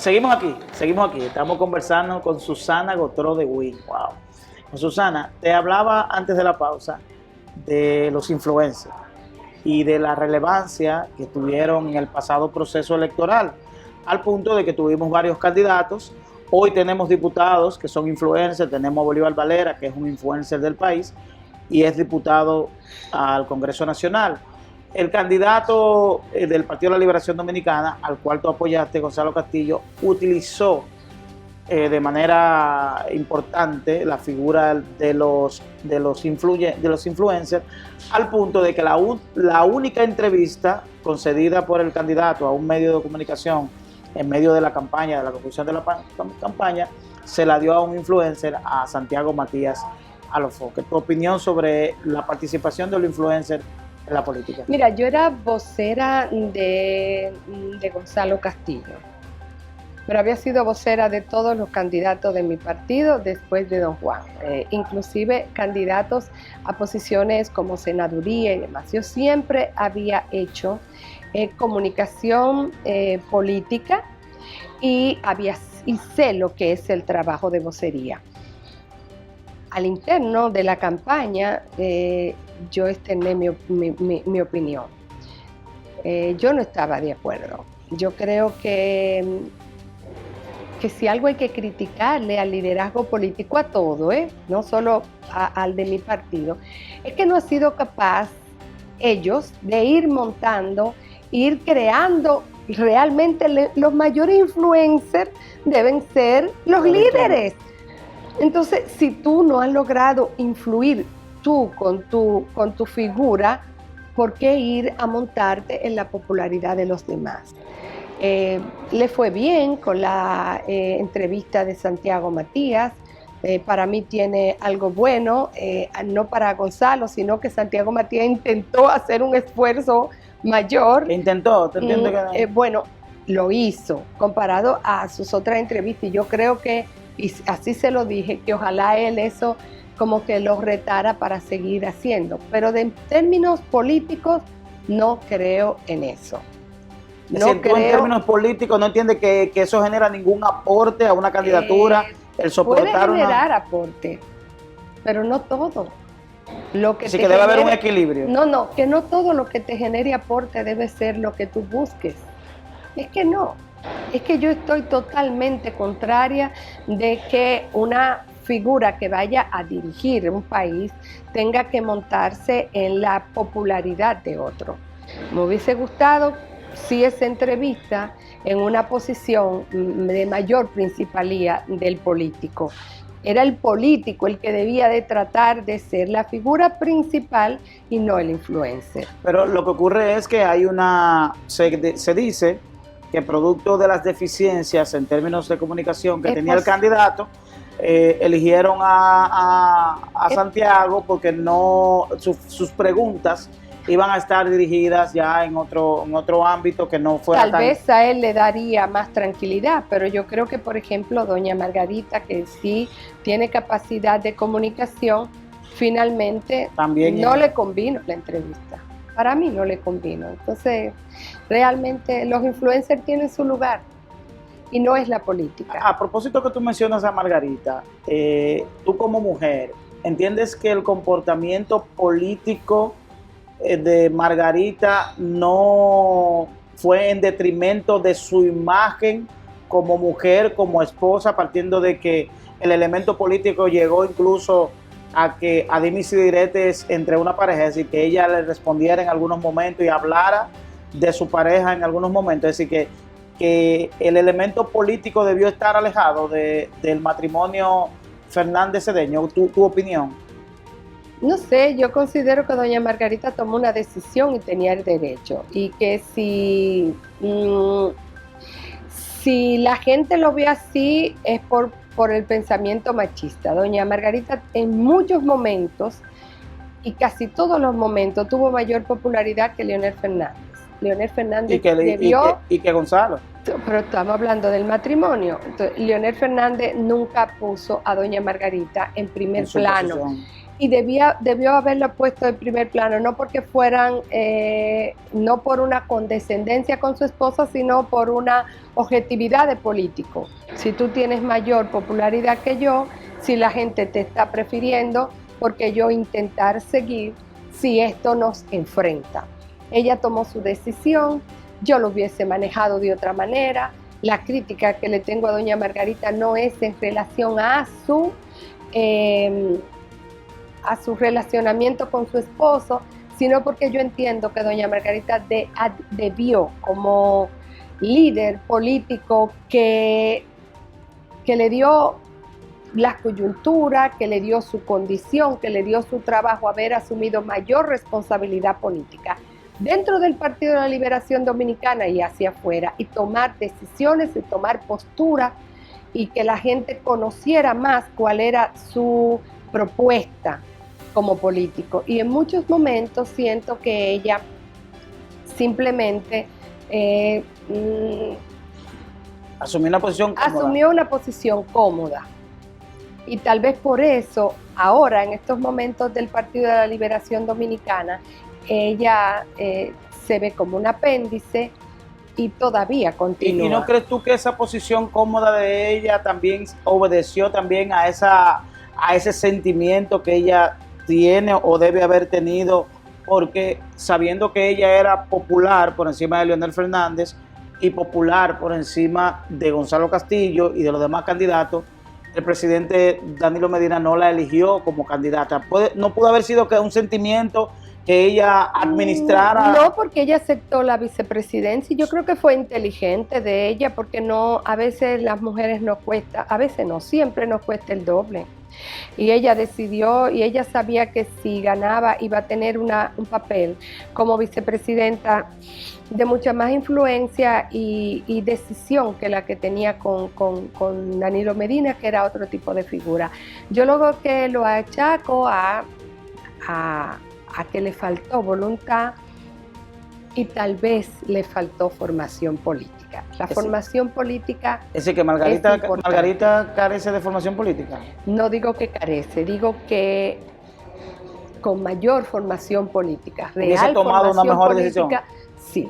Seguimos aquí. Estamos conversando con Susana Gotró de Win. Wow. Susana, te hablaba antes de la pausa de los influencers y de la relevancia que tuvieron en el pasado proceso electoral, al punto de que tuvimos varios candidatos. Hoy tenemos diputados que son influencers, tenemos a Bolívar Valera, que es un influencer del país y es diputado al Congreso Nacional. El candidato del Partido de la Liberación Dominicana, al cual tú apoyaste, Gonzalo Castillo, utilizó de manera importante la figura de los influencers, al punto de que la única entrevista concedida por el candidato a un medio de comunicación en medio de la campaña, de la conclusión de la campaña, se la dio a un influencer, a Santiago Matías Alofoque. Tu opinión sobre la participación de los influencers en la política. Mira, yo era vocera de Gonzalo Castillo, pero había sido vocera de todos los candidatos de mi partido después de don Juan, inclusive candidatos a posiciones como senaduría y demás. Yo siempre había hecho comunicación política y sé lo que es el trabajo de vocería. Al interno de la campaña, yo externé mi opinión. Yo no estaba de acuerdo. Yo creo que si algo hay que criticarle al liderazgo político, a todo, no solo al de mi partido, es que no ha sido capaz ellos de ir montando, ir creando. Realmente los mayores influencers deben ser los líderes. Entonces, si tú no has logrado influir tú con tu figura, ¿por qué ir a montarte en la popularidad de los demás? Le fue bien con la entrevista de Santiago Matías. Para mí tiene algo bueno, no para Gonzalo, sino que Santiago Matías intentó hacer un esfuerzo mayor. ¿Qué intentó? ¿Te entiendes que no? Bueno, lo hizo comparado a sus otras entrevistas, y yo creo que, y así se lo dije, que ojalá él eso como que lo retara para seguir haciendo, pero en términos políticos no creo en eso. No creo, en términos políticos no entiende que eso genera ningún aporte a una candidatura, el soportar puede generar aporte, pero no todo. Así que debe haber un equilibrio. No, que no todo lo que te genere aporte debe ser lo que tú busques. Es que no. Es que yo estoy totalmente contraria de que una figura que vaya a dirigir un país tenga que montarse en la popularidad de otro. Me hubiese gustado si esa entrevista en una posición de mayor principalía del político. Era el político el que debía de tratar de ser la figura principal y no el influencer. Pero lo que ocurre es que hay se dice que producto de las deficiencias en términos de comunicación que tenía el candidato, eligieron a Santiago porque sus preguntas iban a estar dirigidas ya en otro ámbito que no fuera Tal vez a él le daría más tranquilidad, pero yo creo que, por ejemplo, doña Margarita, que sí tiene capacidad de comunicación, finalmente también no le convino la entrevista. Para mí no le convino. Entonces, realmente los influencers tienen su lugar y no es la política. A propósito que tú mencionas a Margarita, tú como mujer, ¿entiendes que el comportamiento político de Margarita no fue en detrimento de su imagen como mujer, como esposa, partiendo de que el elemento político llegó incluso a dimes y diretes entre una pareja, es decir, que ella le respondiera en algunos momentos y hablara de su pareja en algunos momentos, es decir, que el elemento político debió estar alejado del matrimonio Fernández-Cedeño? ¿Tu opinión? No sé, yo considero que doña Margarita tomó una decisión y tenía el derecho, y que si la gente lo ve así es por el pensamiento machista. Doña Margarita en muchos momentos, y casi todos los momentos, tuvo mayor popularidad que Leonel Fernández. Leonel Fernández y que Gonzalo. Pero estamos hablando del matrimonio. Entonces, Leonel Fernández nunca puso a doña Margarita en primer plano. Posición. y debió haberlo puesto en primer plano, no porque fueran, no por una condescendencia con su esposa, sino por una objetividad de político. Si tú tienes mayor popularidad que yo, si la gente te está prefiriendo, porque yo intentar seguir si esto nos enfrenta. Ella tomó su decisión, yo lo hubiese manejado de otra manera. La crítica que le tengo a doña Margarita no es en relación a su relacionamiento con su esposo, sino porque yo entiendo que doña Margarita debió, como líder político que le dio la coyuntura, que le dio su condición, que le dio su trabajo, haber asumido mayor responsabilidad política dentro del Partido de la Liberación Dominicana y hacia afuera, y tomar decisiones y tomar postura, y que la gente conociera más cuál era su propuesta como político. Y en muchos momentos siento que ella simplemente asumió una posición cómoda. Y tal vez por eso, ahora en estos momentos del Partido de la Liberación Dominicana, ella se ve como un apéndice y todavía continúa. ¿Y no crees tú que esa posición cómoda de ella también obedeció también a ese sentimiento que ella tiene o debe haber tenido? Porque sabiendo que ella era popular por encima de Leonel Fernández y popular por encima de Gonzalo Castillo y de los demás candidatos, el presidente Danilo Medina no la eligió como candidata. ¿No pudo haber sido que un sentimiento que ella administrara? No, porque ella aceptó la vicepresidencia y yo creo que fue inteligente de ella, porque no, a veces las mujeres nos cuesta, a veces no, siempre nos cuesta el doble. Y ella decidió, y ella sabía que si ganaba iba a tener un papel como vicepresidenta de mucha más influencia y decisión que la que tenía con Danilo Medina, que era otro tipo de figura. Yo luego que lo achaco a que le faltó voluntad y tal vez le faltó formación política. La formación política es decir, que Margarita carece de formación política. No digo que carece, digo que con mayor formación política, real tomado una mejor decisión. Sí.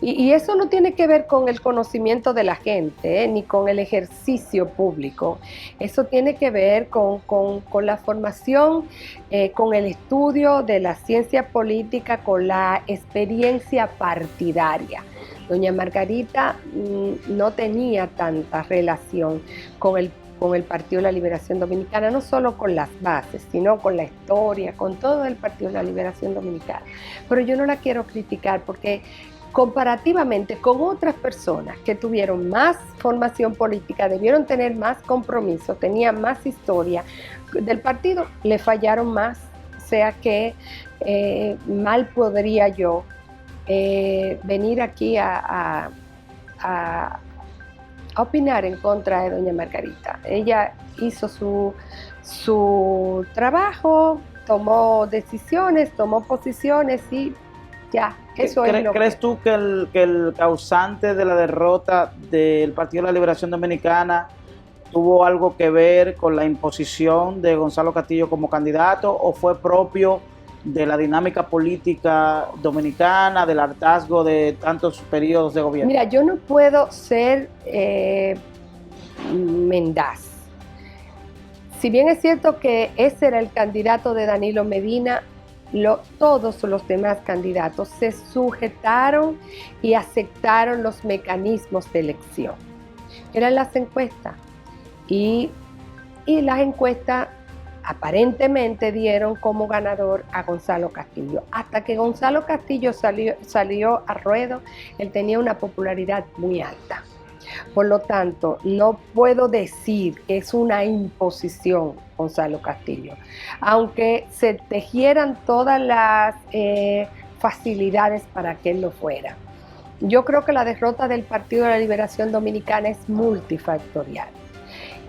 Y eso no tiene que ver con el conocimiento de la gente, ni con el ejercicio público. Eso tiene que ver con la formación, con el estudio de la ciencia política, con la experiencia partidaria. Doña Margarita no tenía tanta relación con el Partido de la Liberación Dominicana, no solo con las bases, sino con la historia, con todo el Partido de la Liberación Dominicana. Pero yo no la quiero criticar porque comparativamente con otras personas que tuvieron más formación política, debieron tener más compromiso, tenían más historia del partido, le fallaron más. O sea que mal podría yo venir aquí a opinar en contra de doña Margarita. Ella hizo su trabajo, tomó decisiones, tomó posiciones y ya, eso es lo ¿Crees tú que el causante de la derrota del Partido de la Liberación Dominicana tuvo algo que ver con la imposición de Gonzalo Castillo como candidato o fue propio de la dinámica política dominicana, del hartazgo de tantos periodos de gobierno? Mira, yo no puedo ser mendaz. Si bien es cierto que ese era el candidato de Danilo Medina, todos los demás candidatos se sujetaron y aceptaron los mecanismos de elección. Eran las encuestas y las encuestas aparentemente dieron como ganador a Gonzalo Castillo. Hasta que Gonzalo Castillo salió a ruedo, él tenía una popularidad muy alta. Por lo tanto, no puedo decir que es una imposición Gonzalo Castillo, aunque se tejieran todas las facilidades para que él lo fuera. Yo creo que la derrota del Partido de la Liberación Dominicana es multifactorial.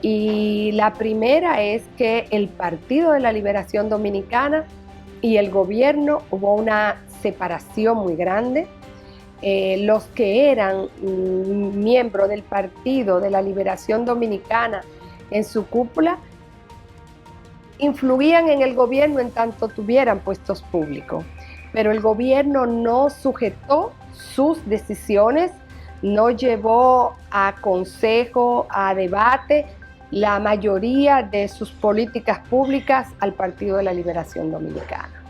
Y la primera es que el Partido de la Liberación Dominicana y el gobierno hubo una separación muy grande. Los que eran miembros del Partido de la Liberación Dominicana en su cúpula influían en el gobierno en tanto tuvieran puestos públicos, pero el gobierno no sujetó sus decisiones, no llevó a consejo, a debate, la mayoría de sus políticas públicas al Partido de la Liberación Dominicana.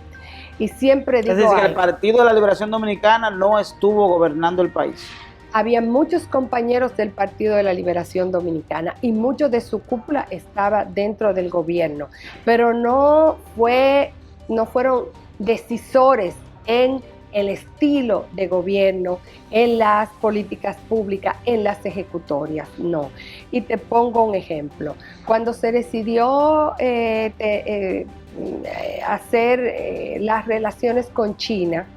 Y siempre digo es decir, que el Partido de la Liberación Dominicana no estuvo gobernando el país. Había muchos compañeros del Partido de la Liberación Dominicana y muchos de su cúpula estaba dentro del gobierno, pero no fueron decisores en el estilo de gobierno, en las políticas públicas, en las ejecutorias, no. Y te pongo un ejemplo. Cuando se decidió hacer las relaciones con China,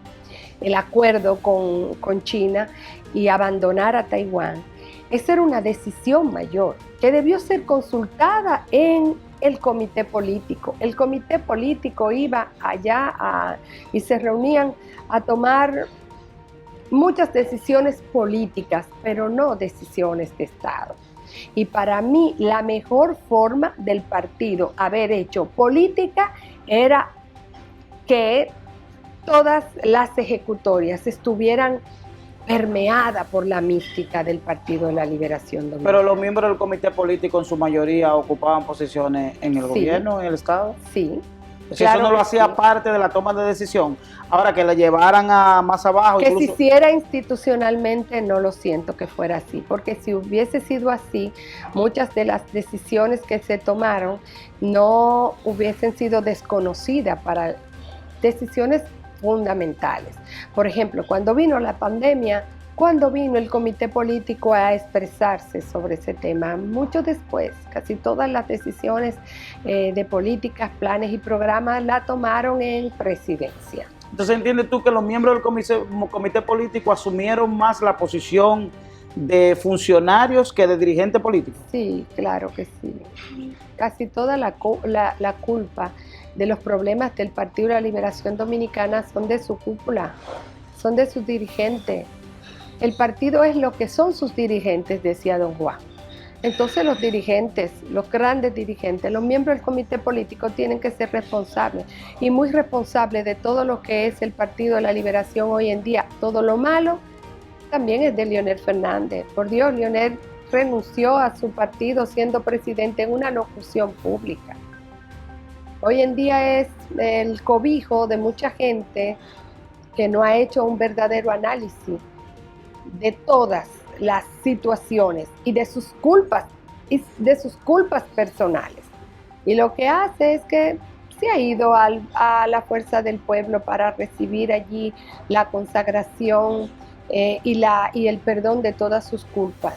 el acuerdo con China y abandonar a Taiwán, esa era una decisión mayor que debió ser consultada en el comité político. El comité político iba allá y se reunían a tomar muchas decisiones políticas, pero no decisiones de Estado. Y para mí la mejor forma del partido haber hecho política era que todas las ejecutorias estuvieran permeadas por la mística del Partido de la Liberación Dominicana. Pero los miembros del comité político en su mayoría ocupaban posiciones en el gobierno, en el Estado. Sí. Pues claro, eso no lo hacía parte de la toma de decisión. Ahora que la llevaran a más abajo. Que incluso, si hiciera institucionalmente, no lo siento que fuera así, porque si hubiese sido así, muchas de las decisiones que se tomaron no hubiesen sido desconocidas para decisiones fundamentales. Por ejemplo, cuando vino la pandemia, cuando vino el comité político a expresarse sobre ese tema, mucho después, casi todas las decisiones de políticas, planes y programas la tomaron en presidencia. Entonces, ¿entiendes tú que los miembros del comité político asumieron más la posición de funcionarios que de dirigentes políticos? Sí, claro que sí. Casi toda la culpa de los problemas del Partido de la Liberación Dominicana son de su cúpula, son de sus dirigentes. El partido es lo que son sus dirigentes, decía don Juan. Entonces los dirigentes, los grandes dirigentes, los miembros del comité político tienen que ser responsables y muy responsables de todo lo que es el Partido de la Liberación hoy en día. Todo lo malo también es de Leonel Fernández. Por Dios, Leonel renunció a su partido siendo presidente en una locución pública. Hoy en día es el cobijo de mucha gente que no ha hecho un verdadero análisis de todas las situaciones y de sus culpas personales. Y lo que hace es que se ha ido a la fuerza del pueblo para recibir allí la consagración y el perdón de todas sus culpas.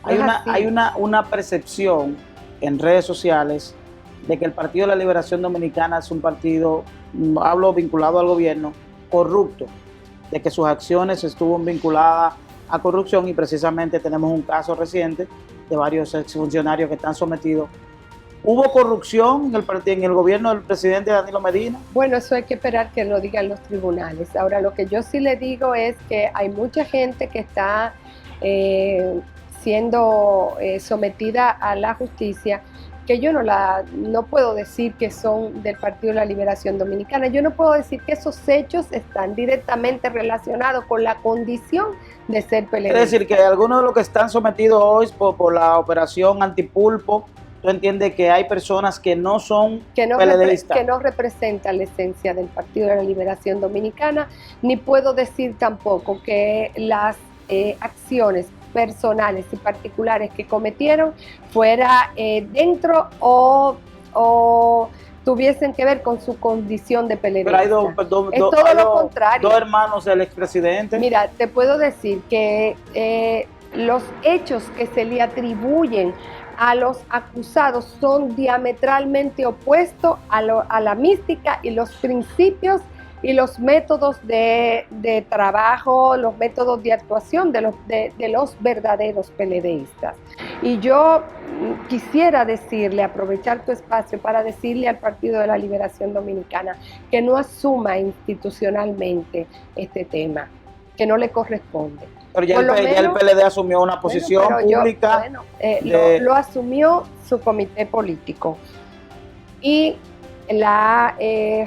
Hay una percepción en redes sociales de que el Partido de la Liberación Dominicana es un partido, hablo vinculado al gobierno, corrupto, de que sus acciones estuvo vinculadas a corrupción y precisamente tenemos un caso reciente de varios exfuncionarios que están sometidos. ¿Hubo corrupción en el gobierno del presidente Danilo Medina? Bueno, eso hay que esperar que lo digan los tribunales. Ahora, lo que yo sí le digo es que hay mucha gente que está siendo sometida a la justicia, que yo no puedo decir que son del Partido de la Liberación Dominicana. Yo no puedo decir que esos hechos están directamente relacionados con la condición de ser PLD. Es decir, que algunos de los que están sometidos hoy por la operación Antipulpo, ¿tú entiendes que hay personas que no son PLDistas? Que no representan la esencia del Partido de la Liberación Dominicana, ni puedo decir tampoco que las acciones personales y particulares que cometieron fuera dentro o tuviesen que ver con su condición de PLD. Pero hay todo lo contrario. Dos hermanos del expresidente. Mira, te puedo decir que los hechos que se le atribuyen a los acusados son diametralmente opuestos a la mística y los principios y los métodos de trabajo, los métodos de actuación de los verdaderos PLDistas. Y yo quisiera aprovechar tu espacio para decirle al Partido de la Liberación Dominicana que no asuma institucionalmente este tema, que no le corresponde. Pero ya el PLD asumió una posición pública. Lo asumió su comité político. y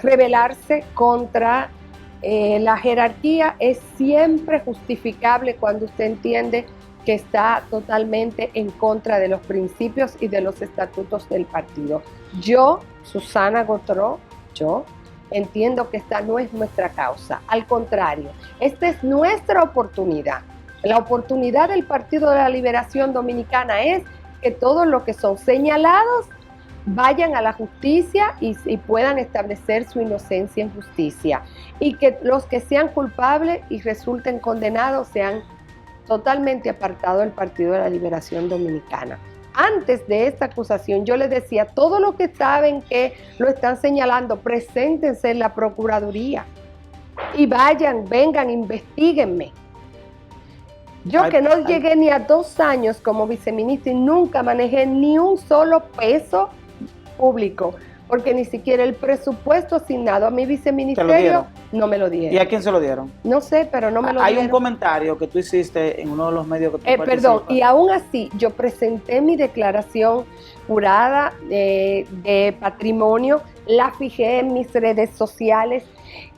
rebelarse contra la jerarquía es siempre justificable cuando usted entiende que está totalmente en contra de los principios y de los estatutos del partido. Yo, Susana Gautreaux, yo entiendo que esta no es nuestra causa, al contrario, esta es nuestra oportunidad. La oportunidad del Partido de la Liberación Dominicana es que todos los que son señalados vayan a la justicia y puedan establecer su inocencia en justicia, y que los que sean culpables y resulten condenados sean totalmente apartados del Partido de la Liberación Dominicana. Antes de esta acusación yo les decía, todos los que saben que lo están señalando, preséntense en la Procuraduría y vayan, vengan, investíguenme. Yo que no llegué ni a 2 años como viceministra y nunca manejé ni un solo peso público, porque ni siquiera el presupuesto asignado a mi viceministerio no me lo dieron. ¿Y a quién se lo dieron? No sé, pero no me lo Hay dieron. un comentario que tú hiciste en uno de los medios que tú participas. Perdón, y aún así yo presenté mi declaración jurada de patrimonio, la fijé en mis redes sociales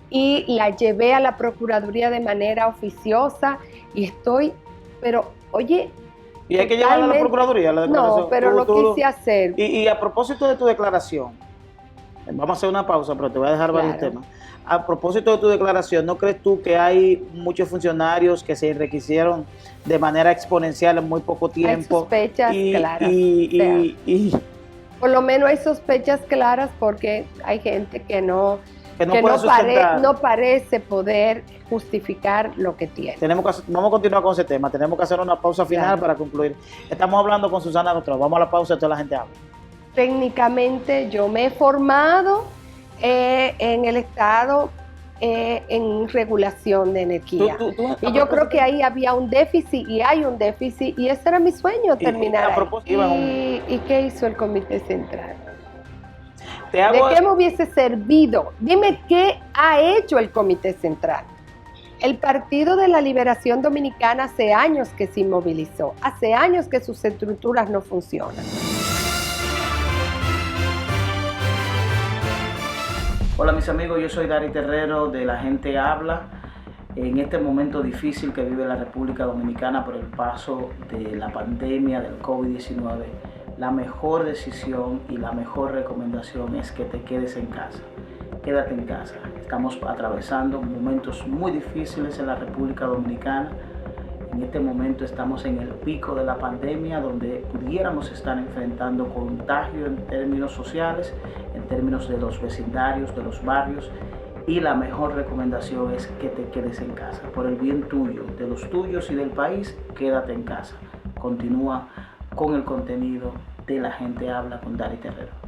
y la llevé a la Procuraduría de manera oficiosa y estoy, pero oye... ¿Y hay que llevarla a la Procuraduría, la declaración? No, pero lo quise hacer. Y a propósito de tu declaración, vamos a hacer una pausa, pero te voy a dejar varios temas. A propósito de tu declaración, ¿no crees tú que hay muchos funcionarios que se enriquecieron de manera exponencial en muy poco tiempo? Hay sospechas claras. Por lo menos hay sospechas claras porque hay gente que no parece poder justificar lo que tiene. Vamos a continuar con ese tema. Tenemos que hacer una pausa final para concluir. Estamos hablando con Susana Gautreaux. Vamos a la pausa y toda la gente habla. Técnicamente yo me he formado en el Estado en regulación de energía. Y yo creo que ahí había un déficit y hay un déficit y ese era mi sueño, terminar ahí. ¿Y qué hizo el Comité Central? ¿De qué me hubiese servido? Dime qué ha hecho el Comité Central. El Partido de la Liberación Dominicana hace años que se inmovilizó, hace años que sus estructuras no funcionan. Hola mis amigos, yo soy Dari Terrero de La Gente Habla. En este momento difícil que vive la República Dominicana por el paso de la pandemia del COVID-19, la mejor decisión y la mejor recomendación es que te quedes en casa. Quédate en casa. Estamos atravesando momentos muy difíciles en la República Dominicana. En este momento estamos en el pico de la pandemia donde pudiéramos estar enfrentando contagio en términos sociales, en términos de los vecindarios, de los barrios, y la mejor recomendación es que te quedes en casa. Por el bien tuyo, de los tuyos y del país, quédate en casa. Continúa con el contenido de La Gente Habla con Dari Terrero.